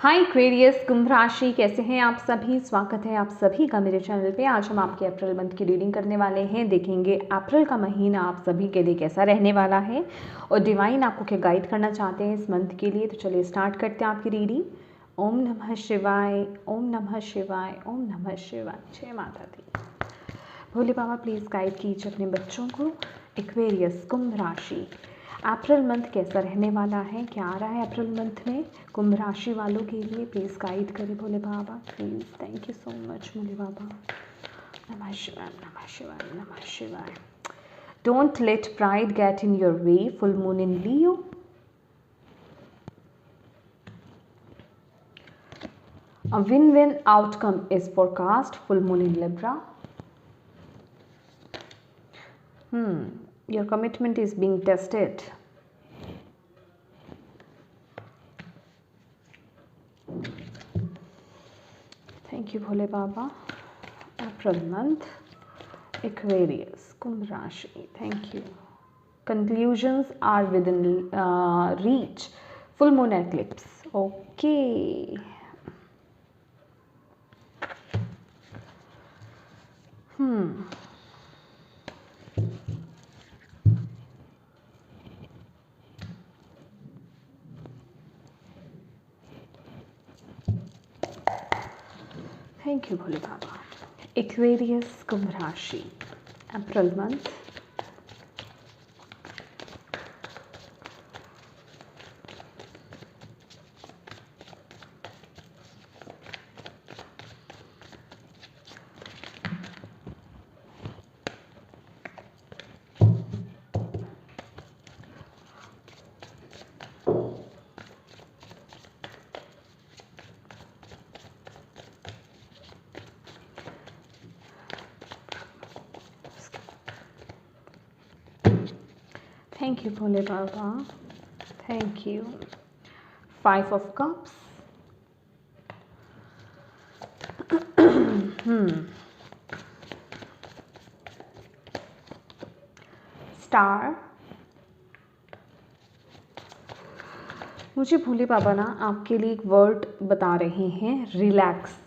हाय Aquarius, कुंभ राशि, कैसे हैं आप सभी। स्वागत है आप सभी का मेरे चैनल पे। आज हम आपके अप्रैल मंथ की रीडिंग करने वाले हैं। देखेंगे अप्रैल का महीना आप सभी के लिए कैसा रहने वाला है और डिवाइन आपको क्या गाइड करना चाहते हैं इस मंथ के लिए। तो चलिए स्टार्ट करते हैं आपकी रीडिंग। ओम नमः शिवाय, ओम नमः शिवाय, ओम नमः शिवाय। जय माता दी। भोले बाबा प्लीज़ गाइड कीजिए अपने बच्चों को। एक्वेरियस कुंभ राशि, अप्रैल मंथ कैसा रहने वाला है, क्या आ रहा है अप्रैल मंथ में कुंभ राशि वालों के लिए। प्लीज़ गाइड करिए Bhole Baba please. Thank you so much Bhole Baba. नमः शिवाय, नमः शिवाय, नमः शिवाय। Don't let pride get in your way, full moon in Leo. A win-win outcome is forecast, full moon in Libra. Your commitment is being tested. Thank you Bhole Baba. April month, Aquarius, Kumbh Rashi. Thank you. Conclusions are within reach. Full moon eclipse. Okay. Thank you Bhole Baba. Aquarius, Kumbh Rashi, April month. Thank you Bhole Baba. Thank you. 5 of Cups. Star. मुझे भोले बाबा ना आपके लिए एक word बता रहे हैं, relax.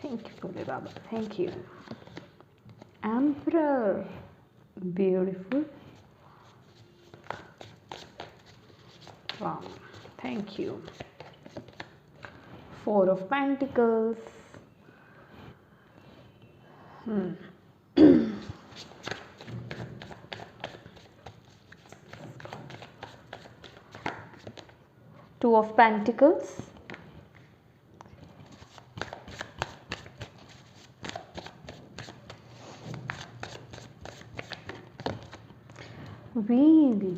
Thank you Bhole Baba, thank you. Emperor, beautiful, wow, thank you. 4 of Pentacles. Two of Pentacles. Wheel.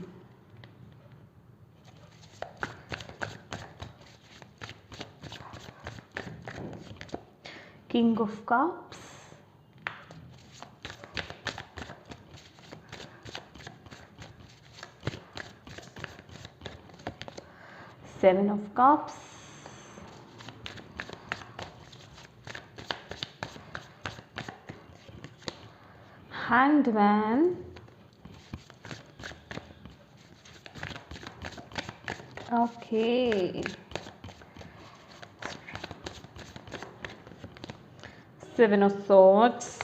King of Cups. Seven of Cups. Hangman. Okay. 7 of Swords.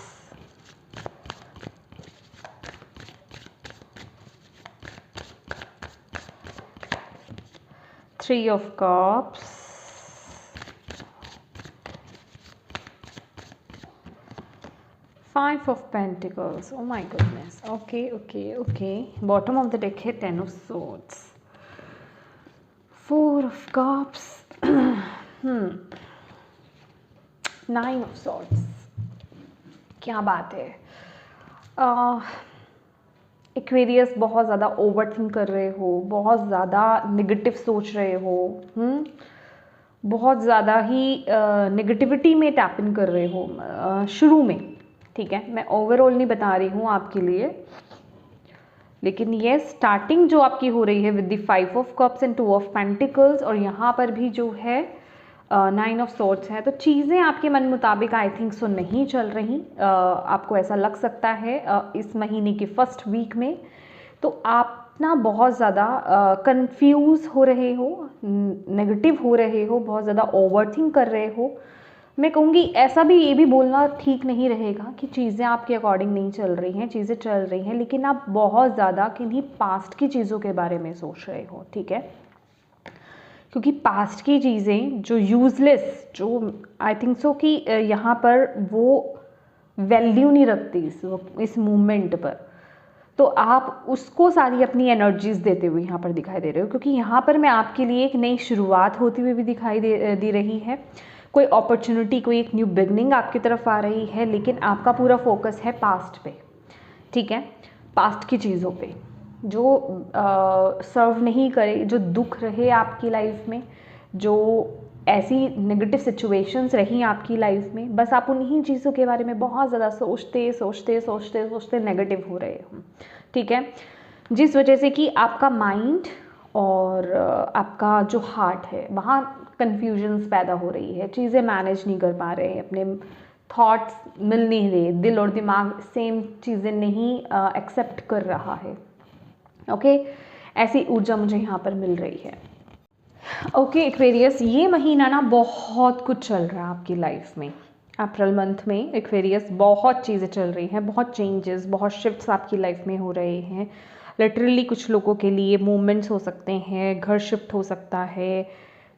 Three of Cups. Five of Pentacles. Oh my goodness. Okay, okay, okay. Bottom of the deck है 10 of Swords. 4 of Cups. 9 of Swords. क्या बात है। Aquarius बहुत ज़्यादा overthink कर रहे हो, बहुत ज़्यादा नेगेटिव सोच रहे हो, बहुत ज़्यादा ही नेगेटिविटी में टैप इन कर रहे हो शुरू में। ठीक है, मैं ओवरऑल नहीं बता रही हूँ आपके लिए, लेकिन ये स्टार्टिंग जो आपकी हो रही है with the 5 of cups and 2 of pentacles, और यहाँ पर भी जो है 9 ऑफ सॉर्ड्स है, तो चीज़ें आपके मन मुताबिक आई थिंक सो नहीं चल रही। आपको ऐसा लग सकता है इस महीने के फर्स्ट वीक में तो आप ना बहुत ज़्यादा कंफ्यूज हो रहे हो, नेगेटिव हो रहे हो, बहुत ज़्यादा ओवरथिंक कर रहे हो। मैं कहूँगी ऐसा भी, ये भी बोलना ठीक नहीं रहेगा कि चीज़ें आपके अकॉर्डिंग नहीं चल रही हैं, चीज़ें चल रही हैं, लेकिन आप बहुत ज़्यादा किन्हीं पास्ट की चीज़ों के बारे में सोच रहे हो, ठीक है। क्योंकि पास्ट की चीज़ें जो यूज़लेस, जो आई थिंक सो कि यहाँ पर वो वैल्यू नहीं रखती इस मूवमेंट पर, तो आप उसको सारी अपनी एनर्जीज़ देते हुए यहाँ पर दिखाई दे रहे हो। क्योंकि यहाँ पर मैं आपके लिए एक नई शुरुआत होती हुई भी दिखाई दे रही है, कोई अपॉर्चुनिटी, कोई एक न्यू बिगनिंग आपकी तरफ आ रही है, लेकिन आपका पूरा फोकस है पास्ट पे, ठीक है, पास्ट की चीज़ों पे जो सर्व नहीं करे, जो दुख रहे आपकी लाइफ में, जो ऐसी नेगेटिव सिचुएशंस रही आपकी लाइफ में, बस आप उन्हीं चीज़ों के बारे में बहुत ज़्यादा सोचते सोचते सोचते सोचते नेगेटिव हो रहे हो, ठीक है, जिस वजह से कि आपका माइंड और आपका जो हार्ट है वहाँ कन्फ्यूजन्स पैदा हो रही है, चीज़ें मैनेज नहीं कर पा रहे हैं, अपने थॉट्स मिल नहीं रहे, दिल और दिमाग सेम चीज़ें नहीं एक्सेप्ट कर रहा है। ओके, ऐसी ऊर्जा मुझे यहाँ पर मिल रही है। ओके एक्वेरियस, ये महीना ना बहुत कुछ चल रहा है आपकी लाइफ में। अप्रैल मंथ में एक्वेरियस बहुत चीज़ें चल रही हैं, बहुत चेंजेस, बहुत शिफ्ट्स आपकी लाइफ में हो रहे हैं। लिटरली कुछ लोगों के लिए मूवमेंट्स हो सकते हैं, घर शिफ्ट हो सकता है,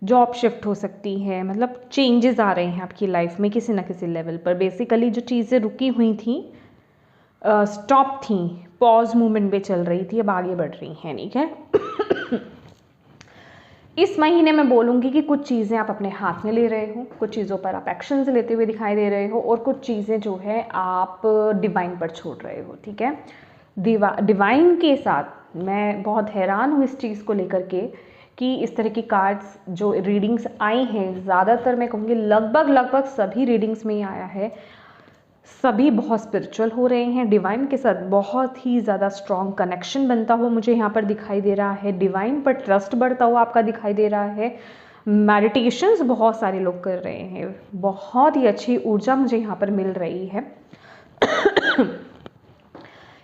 जॉब शिफ्ट हो सकती है, मतलब चेंजेस आ रहे हैं आपकी लाइफ में किसी ना किसी लेवल पर। बेसिकली जो चीज़ें रुकी हुई थी, स्टॉप थी, पॉज मूवमेंट पे चल रही थी, अब आगे बढ़ रही हैं, ठीक है। इस महीने मैं बोलूँगी कि कुछ चीज़ें आप अपने हाथ में ले रहे हो, कुछ चीज़ों पर आप एक्शंस लेते हुए दिखाई दे रहे हो, और कुछ चीज़ें जो है आप डिवाइन पर छोड़ रहे हो, ठीक है। डिवाइन के साथ मैं बहुत हैरान हूँ इस चीज़ को लेकर के कि इस तरह की कार्ड्स जो रीडिंग्स आई हैं, ज़्यादातर मैं कहूँगी लगभग सभी रीडिंग्स में ही आया है, सभी बहुत स्पिरिचुअल हो रहे हैं। डिवाइन के साथ बहुत ही ज़्यादा स्ट्रॉन्ग कनेक्शन बनता हुआ मुझे यहाँ पर दिखाई दे रहा है, डिवाइन पर ट्रस्ट बढ़ता हुआ आपका दिखाई दे रहा है। मेडिटेशंस बहुत सारे लोग कर रहे हैं, बहुत ही अच्छी ऊर्जा मुझे यहाँ पर मिल रही है।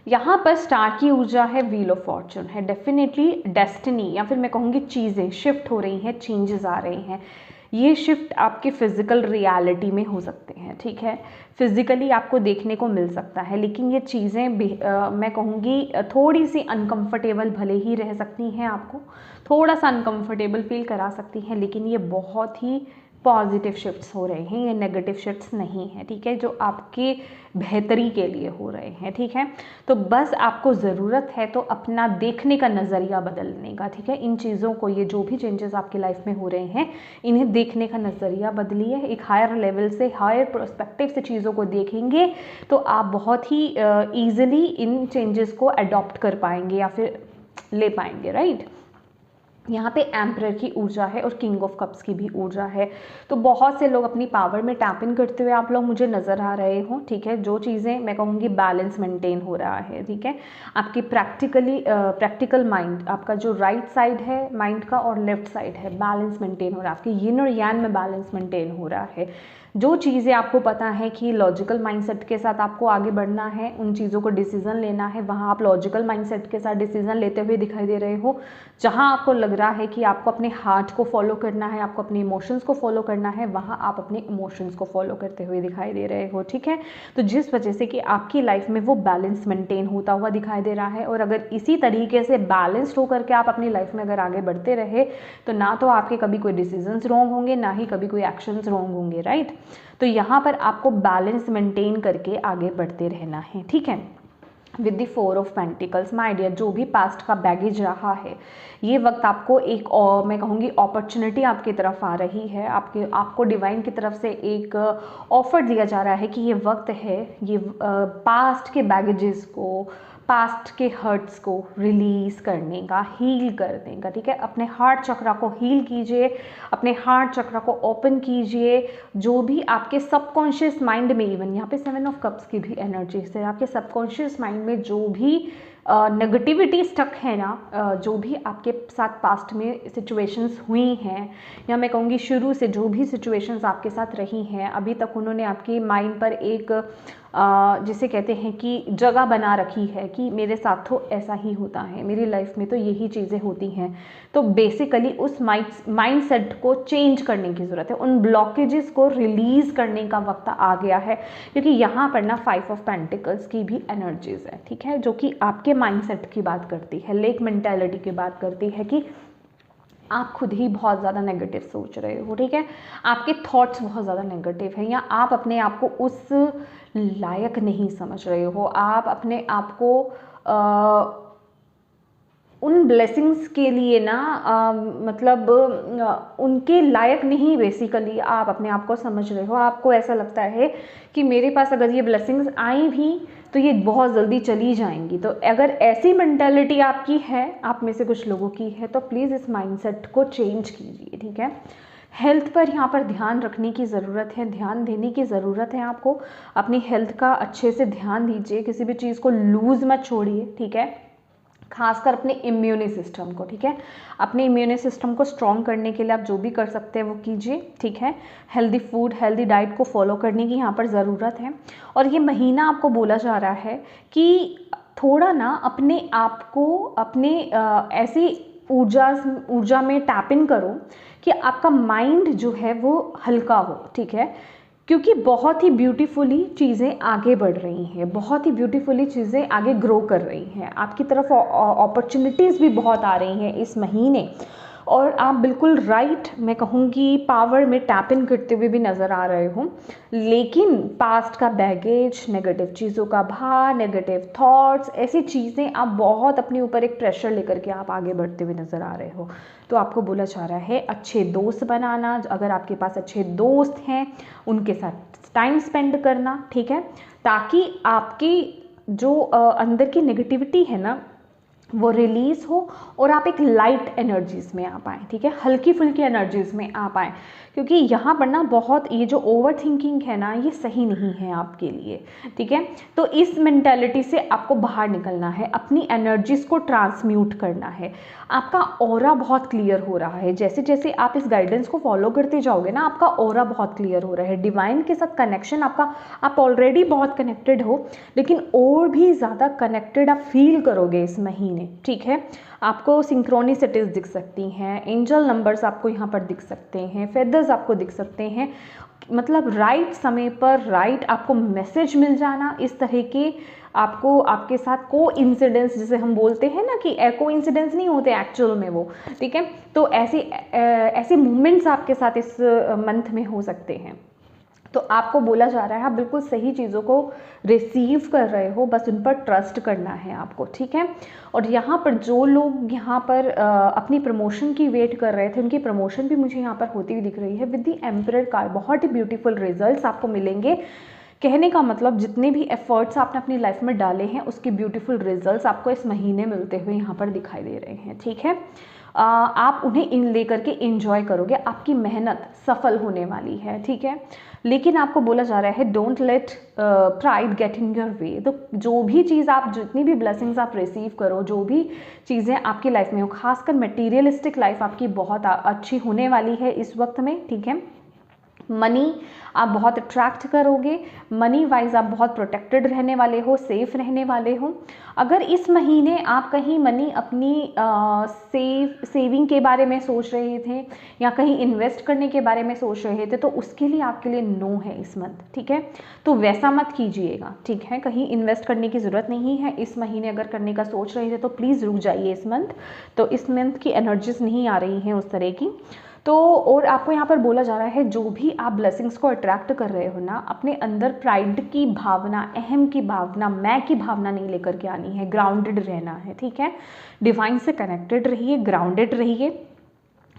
यहाँ पर स्टार की ऊर्जा है, व्हील ऑफ फॉर्चून है, डेफिनेटली डेस्टिनी, या फिर मैं कहूँगी चीज़ें शिफ्ट हो रही हैं, चेंजेस आ रहे हैं। ये शिफ्ट आपके फिजिकल रियलिटी में हो सकते हैं, ठीक है, फिजिकली आपको देखने को मिल सकता है, लेकिन ये चीज़ें मैं कहूँगी थोड़ी सी अनकंफर्टेबल भले ही रह सकती हैं, आपको थोड़ा सा अनकंफर्टेबल फील करा सकती हैं, लेकिन ये बहुत ही पॉजिटिव शिफ्ट्स हो रहे हैं, ये नेगेटिव शिफ्ट्स नहीं हैं, ठीक है, जो आपके बेहतरी के लिए हो रहे हैं, ठीक है। तो बस आपको ज़रूरत है तो अपना देखने का नज़रिया बदलने का, ठीक है। इन चीज़ों को, ये जो भी चेंजेस आपकी लाइफ में हो रहे हैं, इन्हें देखने का नज़रिया बदलिए, एक हायर लेवल से, हायर पर्सपेक्टिव से चीज़ों को देखेंगे तो आप बहुत ही ईजिली इन चेंजेस को अडॉप्ट कर पाएंगे या फिर ले पाएंगे, राइट। यहाँ पे एम्परर की ऊर्जा है और किंग ऑफ कप्स की भी ऊर्जा है, तो बहुत से लोग अपनी पावर में टैप इन करते हुए आप लोग मुझे नज़र आ रहे हो, ठीक है। जो चीज़ें मैं कहूँगी बैलेंस मेंटेन हो रहा है, ठीक है। आपकी प्रैक्टिकल माइंड, आपका जो राइट साइड है माइंड का और लेफ्ट साइड है, बैलेंस मेंटेन हो रहा है, आपके यिन और यांग में बैलेंस मेंटेन हो रहा है। जो चीज़ें आपको पता है कि लॉजिकल माइंडसेट के साथ आपको आगे बढ़ना है, उन चीज़ों को डिसीजन लेना है, वहाँ आप लॉजिकल माइंडसेट के साथ डिसीजन लेते हुए दिखाई दे रहे हो। जहाँ आपको लग रहा है कि आपको अपने हार्ट को फॉलो करना है, आपको अपने इमोशंस को फॉलो करना है, वहाँ आप अपने इमोशंस को फॉलो करते हुए दिखाई दे रहे हो, ठीक है। तो जिस वजह से कि आपकी लाइफ में वो बैलेंस मेंटेन होता हुआ दिखाई दे रहा है, और अगर इसी तरीके से बैलेंस्ड होकर के आप अपनी लाइफ में अगर आगे बढ़ते रहे तो ना तो आपके कभी कोई डिसीजंस रॉन्ग होंगे, ना ही कभी कोई एक्शंस रॉन्ग होंगे, राइट। तो यहाँ पर आपको बैलेंस मेंटेन करके आगे बढ़ते रहना है, ठीक है। With the 4 of pentacles, my dear, जो भी पास्ट का बैगेज रहा है, ये वक्त आपको एक और मैं कहूँगी अपॉर्चुनिटी आपकी तरफ आ रही है, आपको डिवाइन की तरफ से एक ऑफर दिया जा रहा है कि ये वक्त है, ये पास्ट के बैगेजेस को, पास्ट के हर्ट्स को रिलीज़ करने का, हील करने का, ठीक है। अपने हार्ट चक्रा को हील कीजिए, अपने हार्ट चक्रा को ओपन कीजिए। जो भी आपके सबकॉन्शियस माइंड में, इवन यहाँ पे 7 ऑफ कप्स की भी एनर्जी से, आपके सबकॉन्शियस माइंड में जो भी नेगेटिविटी स्टक है ना, जो भी आपके साथ पास्ट में सिचुएशंस हुई हैं, या मैं कहूँगी शुरू से जो भी सिचुएशंस आपके साथ रही हैं, अभी तक उन्होंने आपके माइंड पर एक जिसे कहते हैं कि जगह बना रखी है कि मेरे साथ तो ऐसा ही होता है, मेरी लाइफ में तो यही चीज़ें होती हैं। तो बेसिकली उस माइंडसेट को चेंज करने की ज़रूरत है, उन ब्लॉकेजेस को रिलीज़ करने का वक्त आ गया है, क्योंकि यहाँ पर ना 5 ऑफ पेंटिकल्स की भी एनर्जीज है, ठीक है, जो कि आपके माइंडसेट की बात करती है, लेक मेंटालिटी की बात करती है कि आप खुद ही बहुत ज़्यादा नेगेटिव सोच रहे हो, ठीक है, आपके थॉट्स बहुत ज़्यादा नेगेटिव हैं, या आप अपने आप को उस लायक नहीं समझ रहे हो, आप अपने आप को उन ब्लेसिंग्स के लिए ना मतलब उनके लायक नहीं बेसिकली आप अपने आप को समझ रहे हो। आपको ऐसा लगता है कि मेरे पास अगर ये ब्लेसिंग्स आई भी तो ये बहुत जल्दी चली जाएंगी। तो अगर ऐसी मेंटालिटी आपकी है, आप में से कुछ लोगों की है, तो प्लीज़ इस माइंडसेट को चेंज कीजिए, ठीक है। हेल्थ पर यहाँ पर ध्यान रखने की ज़रूरत है, ध्यान देने की ज़रूरत है आपको। अपनी हेल्थ का अच्छे से ध्यान दीजिए, किसी भी चीज़ को लूज़ मत छोड़िए, ठीक है, खासकर अपने इम्यूनी सिस्टम को, ठीक है। अपने इम्यूनी सिस्टम को स्ट्रॉन्ग करने के लिए आप जो भी कर सकते हैं वो कीजिए, ठीक है। हेल्दी फूड, हेल्दी डाइट को फॉलो करने की यहाँ पर ज़रूरत है। और ये महीना आपको बोला जा रहा है कि थोड़ा ना अपने आप को अपने ऐसी ऊर्जा में टैप इन करो कि आपका माइंड जो है वो हल्का हो, ठीक है, क्योंकि बहुत ही ब्यूटीफुली चीज़ें आगे बढ़ रही हैं, बहुत ही ब्यूटीफुली चीज़ें आगे ग्रो कर रही हैं, आपकी तरफ अपॉर्चुनिटीज़ भी बहुत आ रही हैं इस महीने, और आप बिल्कुल राइट, मैं कहूँगी पावर में टैप इन करते हुए भी नज़र आ रहे हो। लेकिन पास्ट का बैगेज, नेगेटिव चीज़ों का भार, नेगेटिव थॉट्स, ऐसी चीज़ें आप बहुत अपने ऊपर एक प्रेशर लेकर के आप आगे बढ़ते हुए नज़र आ रहे हो। तो आपको बोला जा रहा है अच्छे दोस्त बनाना, अगर आपके पास अच्छे दोस्त हैं उनके साथ टाइम स्पेंड करना, ठीक है, ताकि आपकी जो अंदर की नेगेटिविटी है ना वो रिलीज़ हो और आप एक लाइट एनर्जीज़ में आ पाएँ, ठीक है, हल्की फुल्की एनर्जीज़ में आ पाएँ, क्योंकि यहाँ पर ना बहुत ये जो ओवर थिंकिंग है ना ये सही नहीं है आपके लिए, ठीक है। तो इस मेंटालिटी से आपको बाहर निकलना है, अपनी एनर्जीज़ को ट्रांसम्यूट करना है। आपका ऑरा बहुत क्लियर हो रहा है, जैसे जैसे आप इस गाइडेंस को फॉलो करते जाओगे ना आपका ऑरा बहुत क्लियर हो रहा है, डिवाइन के साथ कनेक्शन आपका, आप ऑलरेडी बहुत कनेक्टेड हो, लेकिन और भी ज़्यादा कनेक्टेड आप फील करोगे इस महीने, ठीक है। आपको सिंक्रोनिसिटीज़ दिख सकती हैं, एंजल नंबर्स आपको यहाँ पर दिख सकते हैं, फेदर्स आपको दिख सकते हैं, मतलब राइट समय पर राइट आपको मैसेज मिल जाना, इस तरह के आपको आपके साथ को इंसिडेंस जिसे हम बोलते हैं ना कि को इंसिडेंस नहीं होते एक्चुअल में वो, ठीक है। तो ऐसे मूवमेंट्स आपके साथ इस मंथ में हो सकते हैं। तो आपको बोला जा रहा है आप बिल्कुल सही चीज़ों को रिसीव कर रहे हो, बस उन पर ट्रस्ट करना है आपको, ठीक है। और यहाँ पर जो लोग यहाँ पर अपनी प्रमोशन की वेट कर रहे थे, उनकी प्रमोशन भी मुझे यहाँ पर होती हुई दिख रही है विद द एम्परर कार्ड। बहुत ही ब्यूटीफुल रिजल्ट्स आपको मिलेंगे। कहने का मतलब जितने भी एफर्ट्स आपने अपनी लाइफ में डाले हैं उसके ब्यूटीफुल रिजल्ट्स आपको इस महीने मिलते हुए यहाँ पर दिखाई दे रहे हैं, ठीक है। आप उन्हें इन लेकर के एंजॉय करोगे, आपकी मेहनत सफल होने वाली है, ठीक है। लेकिन आपको बोला जा रहा है don't let pride get in your वे। तो जो भी चीज़ आप, जितनी भी ब्लेसिंग्स आप रिसीव करो, जो भी चीज़ें आपकी लाइफ में हो, खासकर मटीरियलिस्टिक लाइफ आपकी बहुत अच्छी होने वाली है इस वक्त में, ठीक है। मनी आप बहुत अट्रैक्ट करोगे, मनी वाइज आप बहुत प्रोटेक्टेड रहने वाले हो, सेफ रहने वाले हो। अगर इस महीने आप कहीं मनी अपनी सेविंग के बारे में सोच रहे थे या कहीं इन्वेस्ट करने के बारे में सोच रहे थे, तो उसके लिए आपके लिए नो है इस मंथ, ठीक है। तो वैसा मत कीजिएगा, ठीक है, कहीं इन्वेस्ट करने की ज़रूरत नहीं है इस महीने। अगर करने का सोच रहे थे तो प्लीज़ रुक जाइए इस मंथ। तो इस मंथ की एनर्जीज नहीं आ रही हैं उस तरह की। तो और आपको यहाँ पर बोला जा रहा है जो भी आप ब्लेसिंग्स को अट्रैक्ट कर रहे हो ना, अपने अंदर प्राइड की भावना, अहम की भावना, मैं की भावना नहीं लेकर के आनी है, ग्राउंडेड रहना है, ठीक है। डिवाइन से कनेक्टेड रहिए, ग्राउंडेड रहिए।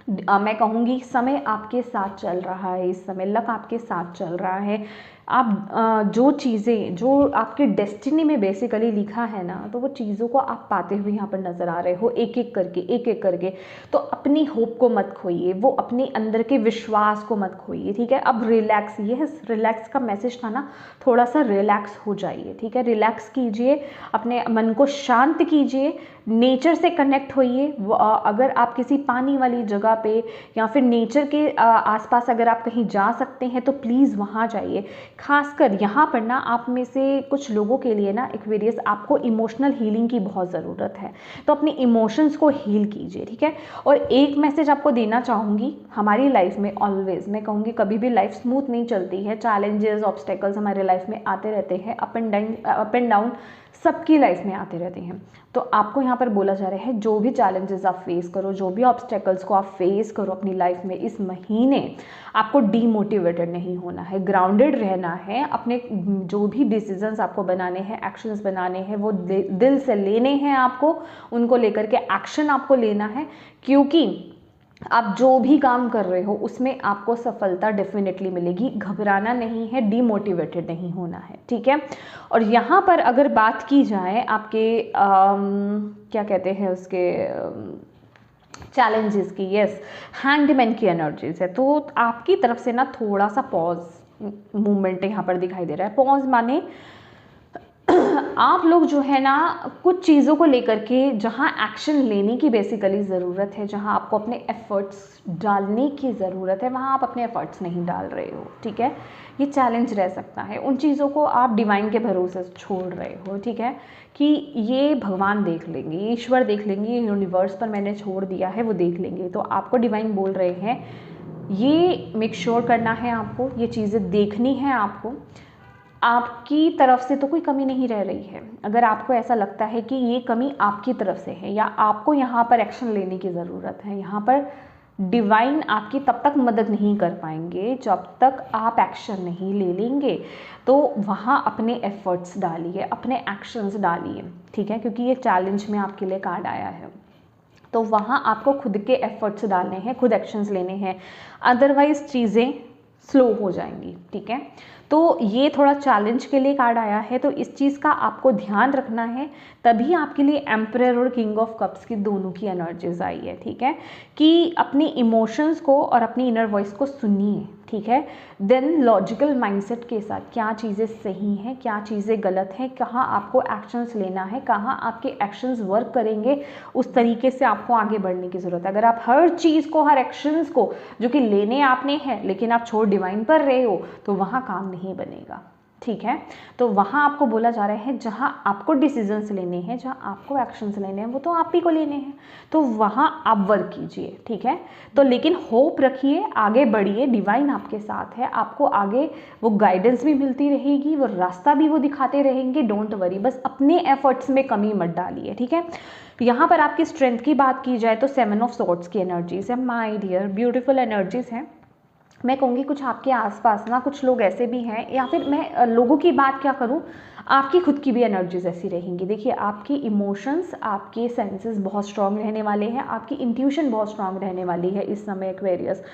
मैं कहूँगी समय आपके साथ चल रहा है, इस समय लक आपके साथ चल रहा है। आप जो चीज़ें जो आपके डेस्टिनी में बेसिकली लिखा है ना, तो वो चीज़ों को आप पाते हुए यहाँ पर नज़र आ रहे हो, एक एक करके, एक एक करके। तो अपनी होप को मत खोइए, वो अपने अंदर के विश्वास को मत खोइए, ठीक है। अब रिलैक्स, ये रिलैक्स का मैसेज था ना, थोड़ा सा रिलैक्स हो जाइए, ठीक है। रिलैक्स कीजिए, अपने मन को शांत कीजिए, नेचर से कनेक्ट होइए। अगर आप किसी पानी वाली जगह पे या फिर नेचर के आसपास अगर आप कहीं जा सकते हैं तो प्लीज़ वहाँ जाइए, खासकर यहाँ पर ना आप में से कुछ लोगों के लिए ना एक्वेरियस आपको इमोशनल हीलिंग की बहुत ज़रूरत है, तो अपनी इमोशंस को हील कीजिए, ठीक है। और एक मैसेज आपको देना चाहूँगी, हमारी लाइफ में ऑलवेज, मैं कहूँगी कभी भी लाइफ स्मूथ नहीं चलती है, चैलेंजेस ऑब्स्टेकल्स हमारे लाइफ में आते रहते हैं, अप एंड डाउन सबकी लाइफ में आते रहते हैं। तो आपको यहाँ पर बोला जा रहा है जो भी चैलेंजेस आप फेस करो, जो भी ऑब्स्टेकल्स को आप फेस करो अपनी लाइफ में, इस महीने आपको डीमोटिवेटेड नहीं होना है, ग्राउंडेड रहना है। अपने जो भी डिसीजंस आपको बनाने हैं, एक्शंस बनाने हैं, वो दिल से लेने हैं आपको, उनको लेकर के एक्शन आपको लेना है, क्योंकि आप जो भी काम कर रहे हो उसमें आपको सफलता डेफिनेटली मिलेगी। घबराना नहीं है, डीमोटिवेटेड नहीं होना है, ठीक है। और यहाँ पर अगर बात की जाए आपके क्या कहते हैं उसके चैलेंजेस की, यस, हैंडमैन की एनर्जीज है, तो आपकी तरफ से ना थोड़ा सा पॉज मूवमेंट यहाँ पर दिखाई दे रहा है। पॉज माने आप लोग जो है ना कुछ चीज़ों को लेकर के जहाँ एक्शन लेने की बेसिकली ज़रूरत है, जहाँ आपको अपने एफर्ट्स डालने की ज़रूरत है, वहाँ आप अपने एफर्ट्स नहीं डाल रहे हो, ठीक है। ये चैलेंज रह सकता है, उन चीज़ों को आप डिवाइन के भरोसे छोड़ रहे हो, ठीक है, कि ये भगवान देख लेंगे, ईश्वर देख लेंगे, यूनिवर्स पर मैंने छोड़ दिया है, वो देख लेंगे। तो आपको डिवाइन बोल रहे हैं ये मेक श्योर करना है आपको, ये चीज़ें देखनी है आपको, आपकी तरफ से तो कोई कमी नहीं रह रही है। अगर आपको ऐसा लगता है कि ये कमी आपकी तरफ से है या आपको यहाँ पर एक्शन लेने की ज़रूरत है, यहाँ पर डिवाइन आपकी तब तक मदद नहीं कर पाएंगे जब तक आप एक्शन नहीं ले लेंगे। तो वहाँ अपने एफर्ट्स डालिए, अपने एक्शंस डालिए, ठीक है, क्योंकि ये चैलेंज में आपके लिए कार्ड आया है। तो वहाँ आपको खुद के एफर्ट्स डालने हैं, खुद एक्शंस लेने हैं, अदरवाइज चीज़ें स्लो हो जाएंगी, ठीक है। तो ये थोड़ा चैलेंज के लिए कार्ड आया है, तो इस चीज़ का आपको ध्यान रखना है। तभी आपके लिए एम्परर और किंग ऑफ कप्स की दोनों की एनर्जीज आई है, ठीक है, कि अपनी इमोशंस को और अपनी इनर वॉइस को सुनिए, ठीक है। देन लॉजिकल माइंडसेट के साथ क्या चीज़ें सही हैं, क्या चीज़ें गलत हैं, कहाँ आपको एक्शंस लेना है, कहाँ आपके एक्शंस वर्क करेंगे, उस तरीके से आपको आगे बढ़ने की ज़रूरत है। अगर आप हर चीज़ को, हर एक्शंस को जो कि लेने आपने हैं लेकिन आप छोड़ डिवाइन पर रहे हो, तो वहाँ काम नहीं बनेगा, ठीक है। तो वहाँ आपको बोला जा रहा है जहाँ आपको डिसीजंस लेने हैं, जहाँ आपको एक्शंस लेने हैं, वो तो आप ही को लेने हैं, तो वहाँ आप वर्क कीजिए, ठीक है। तो लेकिन होप रखिए, आगे बढ़िए, डिवाइन आपके साथ है, आपको आगे वो गाइडेंस भी मिलती रहेगी, वो रास्ता भी वो दिखाते रहेंगे, डोंट वरी, बस अपने एफर्ट्स में कमी मत डालिए, ठीक है। यहाँ पर आपकी स्ट्रेंथ की बात की जाए तो 7 ऑफ सॉर्ड्स की एनर्जीज है, माय डियर, ब्यूटीफुल एनर्जीज हैं। मैं कहूँगी कुछ आपके आसपास ना कुछ लोग ऐसे भी हैं, या फिर मैं लोगों की बात क्या करूँ, आपकी खुद की भी एनर्जीज ऐसी रहेंगी। देखिए, आपकी इमोशंस, आपके सेंसेस बहुत स्ट्रांग रहने वाले हैं, आपकी इंट्यूशन बहुत स्ट्रांग रहने वाली है इस समय एक्वेरियस।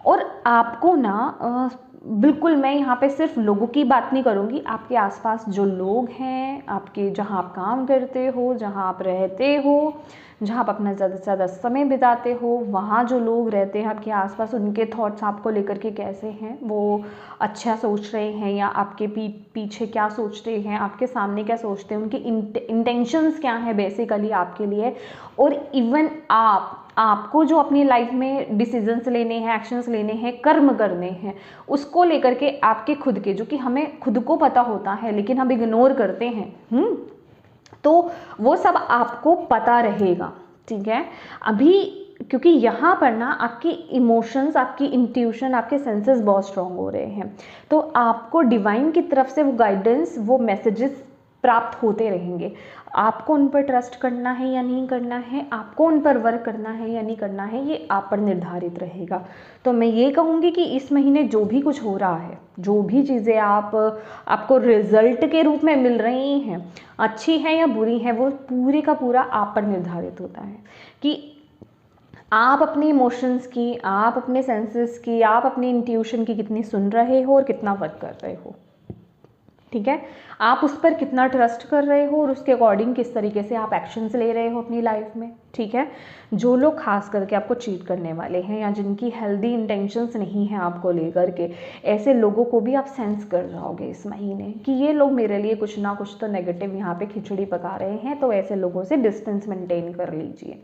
और आपको ना बिल्कुल, मैं यहाँ पे सिर्फ लोगों की बात नहीं करूँगी, आपके आसपास जो लोग हैं, आपके जहाँ आप काम करते हो, जहाँ आप रहते हो, जहाँ आप अपना ज़्यादा से ज़्यादा समय बिताते हो, वहाँ जो लोग रहते हैं आपके आसपास, उनके थॉट्स आपको लेकर के कैसे हैं, वो अच्छा सोच रहे हैं या आपके पीछे क्या सोच रहे हैं, आपके सामने क्या सोचते हैं, उनकी इंटेंशंस क्या हैं बेसिकली आपके लिए। और इवन आपको जो अपनी लाइफ में डिसीजंस लेने हैं, एक्शंस लेने हैं, कर्म करने हैं, उसको लेकर के आपके खुद के, जो कि हमें खुद को पता होता है लेकिन हम इग्नोर करते हैं, तो वो सब आपको पता रहेगा, ठीक है। अभी क्योंकि यहाँ पर ना आपकी इमोशंस, आपकी इंट्यूशन, आपके सेंसेस बहुत स्ट्रांग हो रहे हैं, तो आपको डिवाइन की तरफ से वो गाइडेंस, वो मैसेजेस प्राप्त होते रहेंगे। आपको उन पर ट्रस्ट करना है या नहीं करना है, आपको उन पर वर्क करना है या नहीं करना है, ये आप पर निर्धारित रहेगा। तो मैं ये कहूँगी कि इस महीने जो भी कुछ हो रहा है, जो भी चीज़ें आपको रिजल्ट के रूप में मिल रही हैं, अच्छी हैं या बुरी हैं, वो पूरे का पूरा आप पर निर्धारित होता है कि आप अपने इमोशंस की, आप अपने सेंसेस की, आप अपनी इंट्यूशन की कितनी सुन रहे हो और कितना वर्क कर रहे हो, ठीक है। आप उस पर कितना ट्रस्ट कर रहे हो और उसके अकॉर्डिंग किस तरीके से आप एक्शंस ले रहे हो अपनी लाइफ में, ठीक है। जो लोग खास करके आपको चीट करने वाले हैं या जिनकी हेल्दी इंटेंशंस नहीं है आपको लेकर के, ऐसे लोगों को भी आप सेंस कर जाओगे इस महीने कि ये लोग मेरे लिए कुछ ना कुछ तो नेगेटिव यहाँ पे खिचड़ी पका रहे हैं, तो ऐसे लोगों से डिस्टेंस मेंटेन कर लीजिए।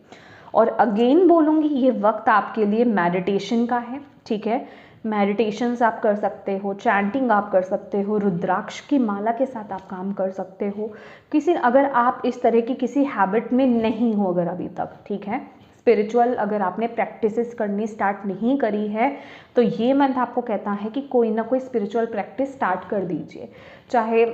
और अगेन बोलूँगी, ये वक्त आपके लिए मेडिटेशन का है, ठीक है। मेडिटेशंस आप कर सकते हो, चैंटिंग आप कर सकते हो, रुद्राक्ष की माला के साथ आप काम कर सकते हो। किसी अगर आप इस तरह की किसी हैबिट में नहीं हो अगर अभी तक, ठीक है, स्पिरिचुअल अगर आपने प्रैक्टिसेस करनी स्टार्ट नहीं करी है, तो ये मंथ आपको कहता है कि कोई ना कोई स्पिरिचुअल प्रैक्टिस स्टार्ट कर दीजिए। चाहे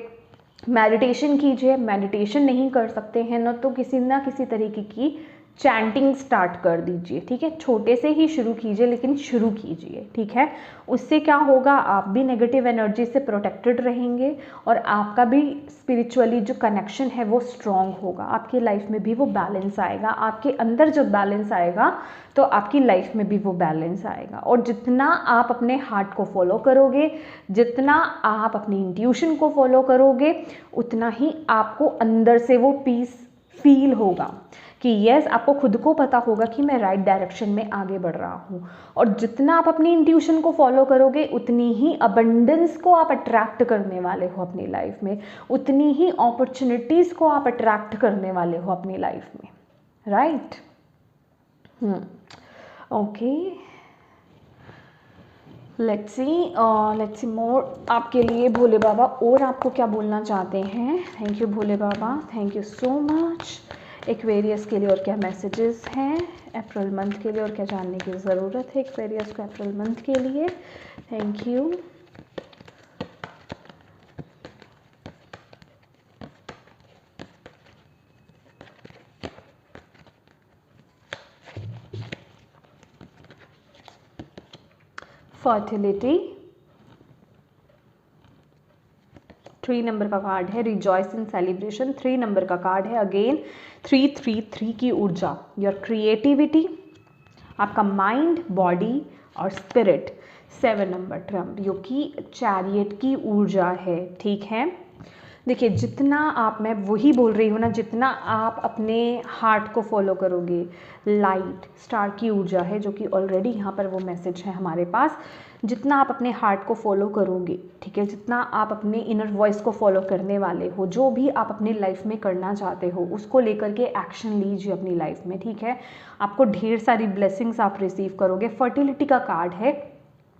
मेडिटेशन कीजिए, मेडिटेशन नहीं कर सकते हैं ना तो किसी ना किसी तरीके की चैंटिंग स्टार्ट कर दीजिए, ठीक है। छोटे से ही शुरू कीजिए लेकिन शुरू कीजिए, ठीक है। उससे क्या होगा, आप भी नेगेटिव एनर्जी से प्रोटेक्टेड रहेंगे और आपका भी स्पिरिचुअली जो कनेक्शन है वो स्ट्रॉन्ग होगा। आपकी लाइफ में भी वो बैलेंस आएगा, आपके अंदर जो बैलेंस आएगा तो आपकी लाइफ में भी वो बैलेंस आएगा। और जितना आप अपने हार्ट को फॉलो करोगे, जितना आप अपनी इंट्यूशन को फॉलो करोगे, उतना ही आपको अंदर से वो पीस फील होगा कि यस, आपको खुद को पता होगा कि मैं राइट डायरेक्शन में आगे बढ़ रहा हूँ। और जितना आप अपनी इंट्यूशन को फॉलो करोगे, उतनी ही अबंडेंस को आप अट्रैक्ट करने वाले हो अपनी लाइफ में, उतनी ही अपॉर्चुनिटीज़ को आप अट्रैक्ट करने वाले हो अपनी लाइफ में, राइट। ओके, लेट्स सी मोर आपके लिए भोले बाबा और आपको क्या बोलना चाहते हैं। Thank you Bhole Baba, thank you so much. Aquarius के लिए और क्या मैसेजेस हैं अप्रैल मंथ के लिए और क्या जानने की ज़रूरत है एक्वेरियस को अप्रैल मंथ के लिए। Thank you. फर्टिलिटी 3 नंबर का कार्ड है, रिजॉइस इन सेलिब्रेशन 3 नंबर का कार्ड है। अगेन 333 की ऊर्जा, योर क्रिएटिविटी, आपका माइंड, बॉडी और स्पिरिट। 7 नंबर ट्रम्प, जो कि चैरियट की ऊर्जा है, ठीक है। देखिए, जितना आप, मैं वही बोल रही हूँ ना, जितना आप अपने हार्ट को फॉलो करोगे, लाइट स्टार की ऊर्जा है जो कि ऑलरेडी यहाँ पर वो मैसेज है हमारे पास, जितना आप अपने हार्ट को फॉलो करोगे, ठीक है, जितना आप अपने इनर वॉइस को फॉलो करने वाले हो, जो भी आप अपनी लाइफ में करना चाहते हो उसको लेकर के एक्शन लीजिए अपनी लाइफ में, ठीक है। आपको ढेर सारी ब्लेसिंग्स आप रिसीव करोगे। फर्टिलिटी का कार्ड है,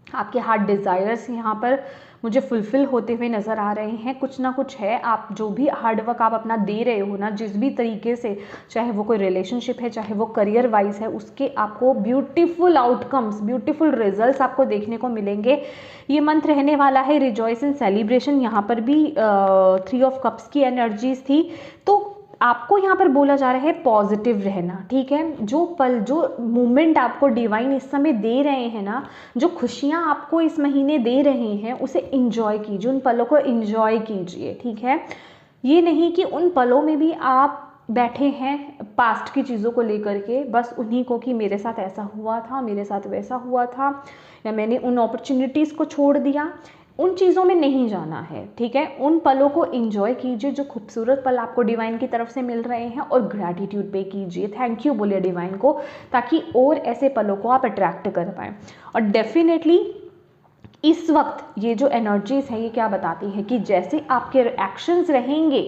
आपके हार्ट डिज़ायर्स यहाँ पर मुझे फुलफ़िल होते हुए नज़र आ रहे हैं। कुछ ना कुछ है, आप जो भी हार्डवर्क आप अपना दे रहे हो ना, जिस भी तरीके से, चाहे वो कोई रिलेशनशिप है, चाहे वो करियर वाइज है, उसके आपको ब्यूटीफुल आउटकम्स, ब्यूटीफुल रिजल्ट्स आपको देखने को मिलेंगे। ये मंथ रहने वाला है रिजॉइस इन सेलिब्रेशन। यहाँ पर भी 3 ऑफ कप्स की एनर्जीज थी, तो आपको यहाँ पर बोला जा रहा है पॉजिटिव रहना, ठीक है। जो पल, जो मोमेंट आपको डिवाइन इस समय दे रहे हैं ना, जो खुशियाँ आपको इस महीने दे रहे हैं, उसे इंजॉय कीजिए, उन पलों को इंजॉय कीजिए, ठीक है। ये नहीं कि उन पलों में भी आप बैठे हैं पास्ट की चीज़ों को लेकर के, बस उन्हीं को कि मेरे साथ ऐसा हुआ था, मेरे साथ वैसा हुआ था, या मैंने उन अपॉर्चुनिटीज़ को छोड़ दिया। उन चीज़ों में नहीं जाना है, ठीक है। उन पलों को एंजॉय कीजिए जो खूबसूरत पल आपको डिवाइन की तरफ से मिल रहे हैं, और ग्रैटिट्यूड पे कीजिए, थैंक यू बोलिए डिवाइन को, ताकि और ऐसे पलों को आप अट्रैक्ट कर पाएँ। और डेफिनेटली इस वक्त ये जो एनर्जीज है, ये क्या बताती है कि जैसे आपके एक्शंस रहेंगे,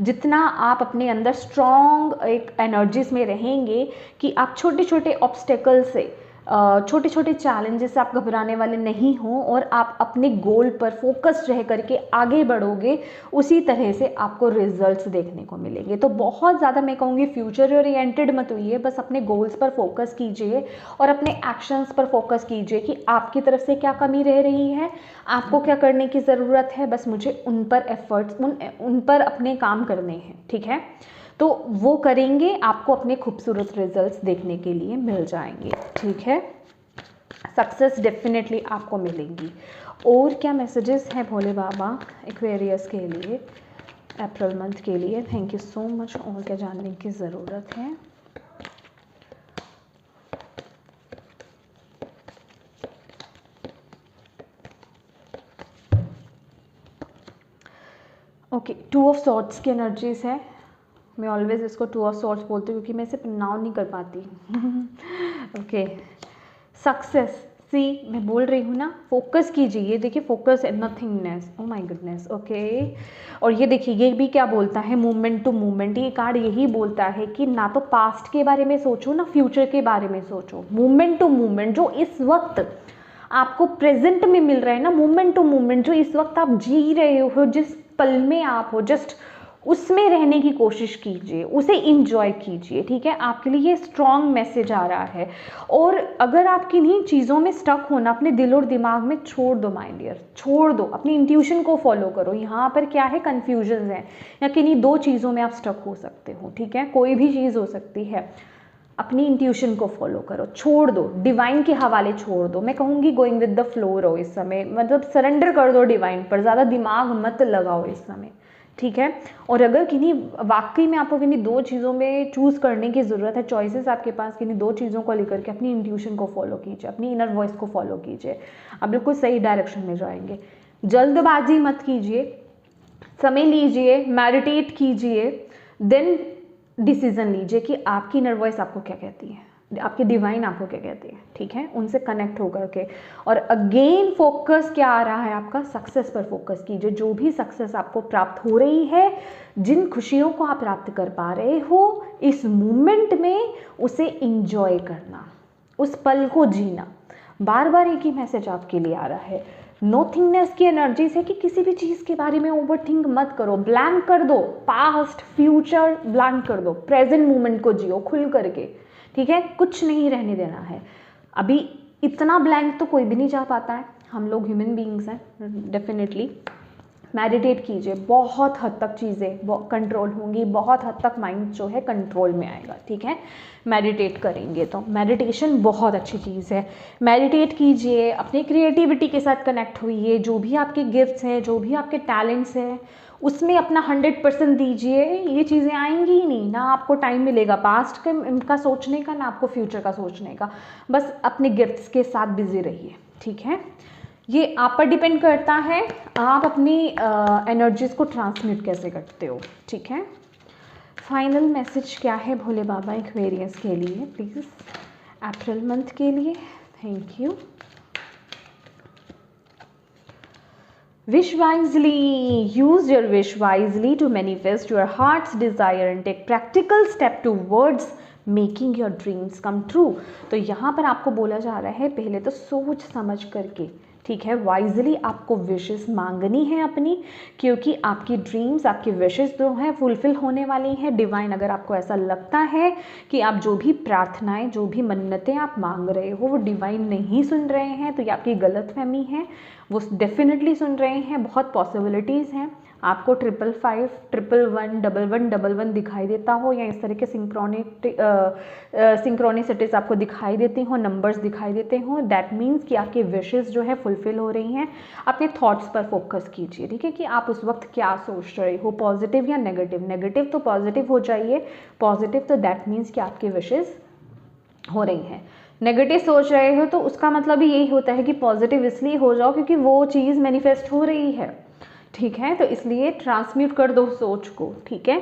जितना आप अपने अंदर स्ट्रॉन्ग एक एनर्जीज में रहेंगे कि आप छोटे छोटे ऑब्स्टेकल से, छोटे छोटे चैलेंजेस से आप घबराने वाले नहीं हो और आप अपने गोल पर फोकस्ड रह करके आगे बढ़ोगे, उसी तरह से आपको रिजल्ट्स देखने को मिलेंगे। तो बहुत ज़्यादा मैं कहूँगी फ्यूचर ओरिएंटेड मत होइए, बस अपने गोल्स पर फोकस कीजिए और अपने एक्शंस पर फोकस कीजिए कि आपकी तरफ से क्या कमी रह रही है, आपको क्या करने की ज़रूरत है, बस मुझे उन पर एफर्ट्स, उन पर अपने काम करने हैं, ठीक है। तो वो करेंगे, आपको अपने खूबसूरत रिजल्ट्स देखने के लिए मिल जाएंगे, ठीक है। सक्सेस डेफिनेटली आपको मिलेंगी। और क्या मैसेजेस हैं भोले बाबा एक्वेरियस के लिए अप्रैल मंथ के लिए। Thank you so much. और क्या जानने की ज़रूरत है। ओके, 2 ऑफ सॉर्ड्स की एनर्जीज है। मैं ऑलवेज इसको 2 ऑफ सॉर्ड्स बोलती हूँ क्योंकि मैं इसे प्रोनाउंस नहीं कर पाती। ओके, सक्सेस, सी मैं बोल रही हूँ ना, फोकस कीजिए। ये देखिए, focus and nothingness, oh my goodness, okay. और ये देखिए, ये भी क्या बोलता है, मूवमेंट टू मूवमेंट। ये कार्ड यही बोलता है कि ना तो पास्ट के बारे में सोचो, ना फ्यूचर के बारे में सोचो, मूवमेंट टू मूवमेंट। जो इस वक्त आपको प्रेजेंट में मिल रहा है ना, मोमेंट टू मोमेंट, जो इस वक्त आप जी रहे हो, जिस पल में आप हो, जस्ट उसमें रहने की कोशिश कीजिए, उसे इंजॉय कीजिए, ठीक है। आपके लिए ये स्ट्रॉन्ग मैसेज आ रहा है। और अगर आप किन्हीं चीज़ों में स्टक हो ना, अपने दिल और दिमाग में छोड़ दो माय डियर, छोड़ दो, अपनी इंट्यूशन को फॉलो करो। यहाँ पर क्या है, कन्फ्यूजन है या किन्हीं दो चीज़ों में आप स्टक हो सकते हो, ठीक है, कोई भी चीज़ हो सकती है। अपनी इंट्यूशन को फॉलो करो, छोड़ दो, डिवाइन के हवाले छोड़ दो। मैं कहूँगी गोइंग विद द फ्लो रहो इस समय, मतलब सरेंडर कर दो डिवाइन पर, ज़्यादा दिमाग मत लगाओ इस समय, ठीक है। और अगर किन्हीं वाकई में आपको किन्हीं दो चीज़ों में चूज़ करने की ज़रूरत है, चॉइसेस आपके पास किन्हीं दो चीज़ों को लेकर के, अपनी इंट्यूशन को फॉलो कीजिए, अपनी इनर वॉइस को फॉलो कीजिए, आप बिल्कुल सही डायरेक्शन में जाएंगे। जल्दबाजी मत कीजिए, समय लीजिए, मेडिटेट कीजिए, देन डिसीजन लीजिए कि आपकी इनर वॉइस आपको क्या कहती है, आपकी डिवाइन आपको क्या कहती है, ठीक है, उनसे कनेक्ट होकर के। और अगेन फोकस क्या आ रहा है आपका, सक्सेस पर फोकस कीजिए। जो भी सक्सेस आपको प्राप्त हो रही है, जिन खुशियों को आप प्राप्त कर पा रहे हो इस मोमेंट में, उसे इंजॉय करना, उस पल को जीना। बार बार एक ही मैसेज आपके लिए आ रहा है, नोथिंगनेस की एनर्जी से, कि किसी भी चीज़ के बारे में ओवरथिंक मत करो, ब्लैंक कर दो, पास्ट फ्यूचर ब्लैंक कर दो, प्रेजेंट मोमेंट को जियो खुल करके, ठीक है, कुछ नहीं रहने देना है। अभी इतना ब्लैंक तो कोई भी नहीं जा पाता है, हम लोग ह्यूमन बीइंग्स हैं डेफिनेटली। मेडिटेट कीजिए, बहुत हद तक चीज़ें कंट्रोल होंगी, बहुत हद तक माइंड जो है कंट्रोल में आएगा, ठीक है। मेडिटेट करेंगे तो मेडिटेशन बहुत अच्छी चीज़ है। मेडिटेट कीजिए, अपनी क्रिएटिविटी के साथ कनेक्ट होइए, जो भी आपके गिफ्ट्स हैं, जो भी आपके टैलेंट्स हैं, उसमें अपना 100% दीजिए। ये चीज़ें आएंगी ही नहीं, ना आपको टाइम मिलेगा पास्ट का सोचने का, ना आपको फ्यूचर का सोचने का। बस अपने गिफ्ट्स के साथ बिजी रहिए, ठीक है। ये आप पर डिपेंड करता है, आप अपनी एनर्जीज को ट्रांसमिट कैसे करते हो, ठीक है। फाइनल मैसेज क्या है भोले बाबा एक्वेरियस के लिए, प्लीज़ अप्रैल मंथ के लिए। Thank you. Wish wisely, use your wish wisely to manifest your heart's desire and take practical step towards making your dreams come true। तो यहाँ पर आपको बोला जा रहा है, पहले तो सोच समझ करके, ठीक है, वाइजली आपको विशेस मांगनी है अपनी, क्योंकि आपकी ड्रीम्स, आपकी विशेस जो हैं फुलफिल होने वाली हैं। डिवाइन, अगर आपको ऐसा लगता है कि आप जो भी प्रार्थनाएं, जो भी मन्नतें आप मांग रहे हो वो डिवाइन नहीं सुन रहे हैं, तो ये आपकी गलतफहमी है, वो डेफिनेटली सुन रहे हैं। बहुत पॉसिबिलिटीज़ हैं, आपको 555, 111, 1111 दिखाई देता हो, या इस तरह के सिंक्रोनिसिटीज़ आपको दिखाई देती हो, नंबर्स दिखाई देते हो। दैट मीन्स कि आपकी विशेस जो है फुलफिल हो रही हैं। अपने थॉट्स पर फोकस कीजिए, ठीक है, कि आप उस वक्त क्या सोच रहे हो, पॉजिटिव या नेगेटिव। नेगेटिव तो पॉजिटिव हो जाइए, पॉजिटिव तो दैट मीन्स कि आपकी विशेस हो रही हैं। नेगेटिव सोच रहे हो तो उसका मतलब भी यही होता है कि पॉजिटिव इसलिए हो जाओ क्योंकि वो चीज़ मैनिफेस्ट हो रही है, ठीक है। तो इसलिए ट्रांसम्यूट कर दो सोच को, ठीक है।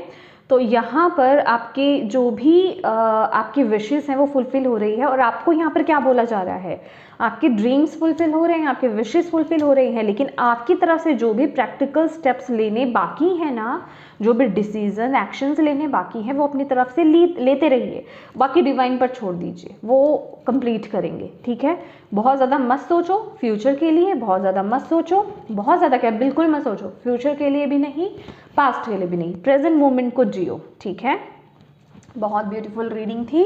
तो यहाँ पर आपके जो भी आपकी विशेस हैं वो फुलफिल हो रही है। और आपको यहाँ पर क्या बोला जा रहा है, आपके ड्रीम्स फुलफिल हो रहे हैं, आपके विशेस फुलफिल हो रही हैं, लेकिन आपकी तरफ से जो भी प्रैक्टिकल स्टेप्स लेने बाकी हैं ना, जो भी डिसीजन एक्शंस लेने बाकी हैं, वो अपनी तरफ से लेते रहिए, बाकी डिवाइन पर छोड़ दीजिए, वो कंप्लीट करेंगे, ठीक है। बहुत ज़्यादा मत सोचो फ्यूचर के लिए, बहुत ज़्यादा मत सोचो, बहुत ज़्यादा क्या, बिल्कुल मत सोचो फ्यूचर के लिए भी नहीं, पास्ट के लिए भी नहीं, प्रेजेंट मोमेंट को जियो, ठीक है। बहुत ब्यूटीफुल रीडिंग थी।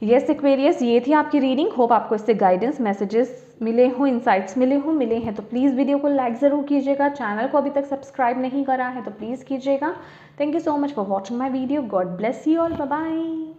यस एक्वेरियस, ये थी आपकी रीडिंग। होप आपको इससे गाइडेंस मैसेजेस मिले हो, इंसाइट्स मिले हैं तो प्लीज़ वीडियो को लाइक ज़रूर कीजिएगा। चैनल को अभी तक सब्सक्राइब नहीं करा है तो प्लीज़ कीजिएगा। Thank you so much for watching my video. God bless you all, bye bye.